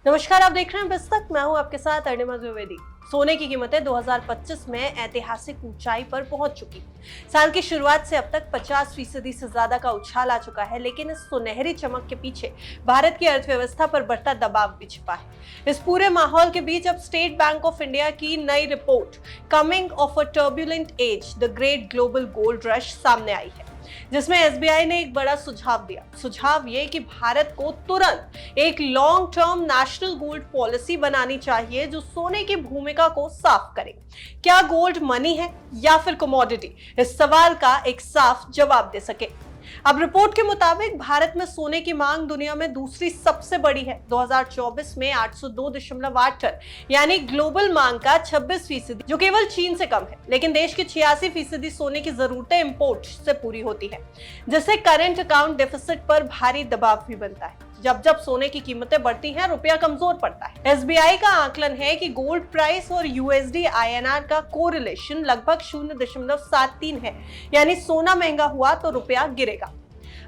नमस्कार, आप देख रहे हैं बिस्तक। मैं हूं आपके साथ अर्णिमा द्विवेदी। सोने की कीमतें 2025 में ऐतिहासिक ऊंचाई पर पहुंच चुकी। साल की शुरुआत से अब तक 50% से ज्यादा का उछाल आ चुका है, लेकिन इस सुनहरी चमक के पीछे भारत की अर्थव्यवस्था पर बढ़ता दबाव भी छिपा है। इस पूरे माहौल के बीच अब स्टेट बैंक ऑफ इंडिया की नई report coming of a turbulent age the great global gold rush सामने आई है, जिसमें एसबीआई ने एक बड़ा सुझाव दिया। सुझाव ये कि भारत को तुरंत एक long term national gold policy बनानी चाहिए जो सोने की भूमिका को साफ करे। क्या गोल्ड मनी है या फिर कमोडिटी? इस सवाल का एक साफ जवाब दे सके। अब रिपोर्ट के मुताबिक भारत में सोने की मांग दुनिया में दूसरी सबसे बड़ी है। 2024 में 802.8 टन यानी ग्लोबल मांग का 26%, जो केवल चीन से कम है। लेकिन देश की 86% सोने की जरूरतें इंपोर्ट से पूरी होती है, जिससे करंट अकाउंट डेफिसिट पर भारी दबाव भी बनता है। जब जब सोने की कीमतें बढ़ती हैं, रुपया कमजोर पड़ता है। एसबीआई का आकलन है कि गोल्ड प्राइस और यूएसडी आईएनआर का कोरिलेशन लगभग 0.73 है, यानी सोना महंगा हुआ तो रुपया गिरेगा।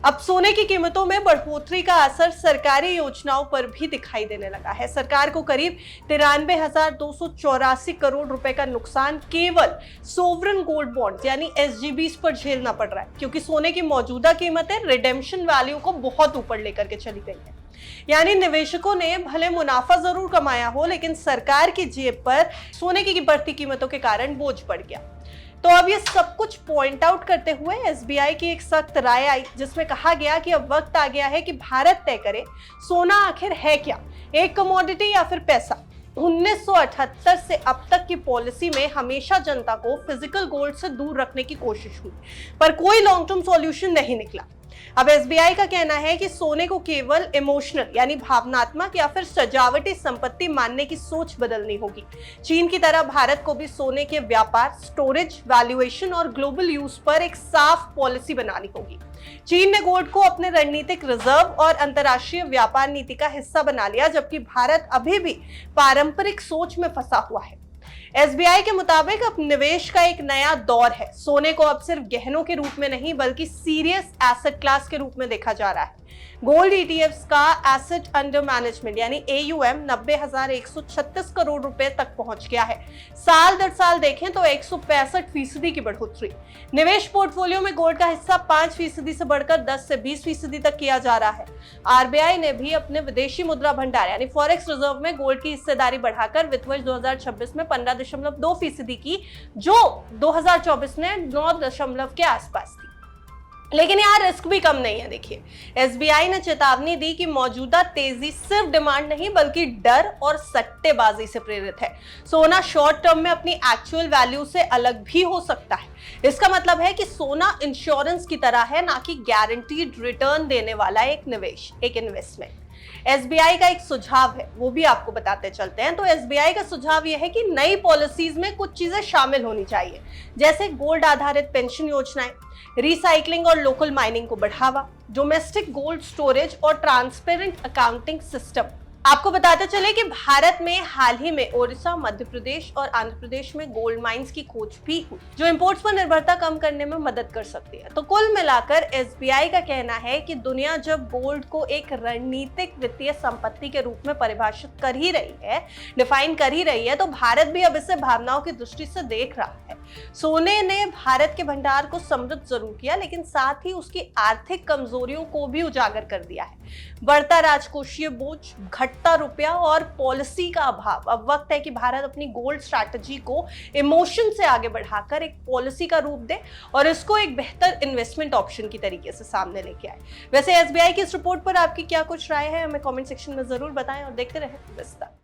अब सोने की कीमतों में बढ़ोतरी का असर सरकारी योजनाओं पर भी दिखाई देने लगा है। सरकार को करीब 93,284 करोड़ रुपए का नुकसान केवल सोवरेन गोल्ड बॉन्ड्स यानी एसजीबीज पर झेलना पड़ रहा है, क्योंकि सोने की मौजूदा कीमतें रिडेम्पशन वैल्यू को बहुत ऊपर लेकर के चली गई है। यानी निवेशकों ने भले मुनाफा जरूर कमाया हो, लेकिन सरकार की जेब पर सोने की बढ़ती कीमतों के कारण बोझ बढ़ गया। तो अब ये सब कुछ पॉइंट आउट करते हुए एसबीआई की एक सख्त राय आई, जिसमें कहा गया कि अब वक्त आ गया है कि भारत तय करे सोना आखिर है क्या, एक कमोडिटी या फिर पैसा। 1978 से अब तक की पॉलिसी में हमेशा जनता को फिजिकल गोल्ड से दूर रखने की कोशिश हुई, पर कोई लॉन्ग टर्म सॉल्यूशन नहीं निकला। अब एसबीआई का कहना है कि सोने को केवल इमोशनल यानी भावनात्मक या फिर सजावटी संपत्ति मानने की सोच बदलनी होगी। चीन की तरह भारत को भी सोने के व्यापार, स्टोरेज, वैल्यूएशन और ग्लोबल यूज पर एक साफ पॉलिसी बनानी होगी। चीन ने गोल्ड को अपने रणनीतिक रिजर्व और अंतर्राष्ट्रीय व्यापार नीति का हिस्सा बना लिया, जबकि भारत अभी भी पारंपरिक सोच में फंसा हुआ है। एसबीआई के मुताबिक अब निवेश का एक नया दौर है। सोने को अब सिर्फ गहनों के रूप में नहीं, बल्कि सीरियस एसेट क्लास के रूप में देखा जा रहा है। गोल्ड ईटीएफ्स का एसेट अंडर मैनेजमेंट यानी एयूएम 90,136 करोड़ रुपए तक पहुंच गया है। साल दर साल देखें तो 165% की बढ़ोतरी। निवेश पोर्टफोलियो में गोल्ड का हिस्सा 5% से बढ़कर 10 से 20% तक किया जा रहा है। आरबीआई ने भी अपने विदेशी मुद्रा भंडार यानी फॉरेक्स रिजर्व में गोल्ड की हिस्सेदारी बढ़ाकर वित्त वर्ष 2026 में 15.2% की, जो 2024 में 9 के आसपास थी। लेकिन यहाँ रिस्क भी कम नहीं है। देखिए, एसबीआई ने चेतावनी दी कि मौजूदा तेजी सिर्फ डिमांड नहीं, बल्कि डर और सट्टेबाजी से प्रेरित है। सोना शॉर्ट टर्म में अपनी एक्चुअल वैल्यू से अलग भी हो सकता है। इसका मतलब है कि सोना इंश्योरेंस की तरह है, ना कि गारंटीड रिटर्न देने वाला एक निवेश, एक इन्वेस्टमेंट। एसबीआई का एक सुझाव है, वो भी आपको बताते चलते हैं। तो एसबीआई का सुझाव यह है कि नई पॉलिसीज में कुछ चीजें शामिल होनी चाहिए, जैसे गोल्ड आधारित पेंशन योजनाएं, रिसाइकलिंग और लोकल माइनिंग को बढ़ावा, डोमेस्टिक गोल्ड स्टोरेज और ट्रांसपेरेंट अकाउंटिंग सिस्टम। आपको बताते चले कि भारत में हाल ही में ओडिशा, मध्य प्रदेश और आंध्र प्रदेश में गोल्ड माइंस की खोज भी हुई, जो इंपोर्ट्स पर निर्भरता कम करने में मदद कर सकती है। तो कुल मिलाकर एसबीआई का कहना है कि दुनिया जब गोल्ड को एक रणनीतिक वित्तीय संपत्ति के रूप में परिभाषित कर ही रही है, डिफाइन कर ही रही है, तो भारत भी अब इसे भावनाओं की दृष्टि से देख रहा है। सोने ने भारत के भंडार को समृद्ध जरूर किया, लेकिन साथ ही उसकी आर्थिक कमजोरियों को भी उजागर कर दिया है। बढ़ता राजकोषीय बोझ, घटता रुपया और पॉलिसी का अभाव। अब वक्त है कि भारत अपनी गोल्ड स्ट्रैटेजी को इमोशन से आगे बढ़ाकर एक पॉलिसी का रूप दे और इसको एक बेहतर इन्वेस्टमेंट ऑप्शन की तरीके से सामने लेके आए। वैसे एसबीआई की इस रिपोर्ट पर आपकी क्या कुछ राय है, हमें कमेंट सेक्शन में जरूर बताएं और देखते रहें बिस्तक।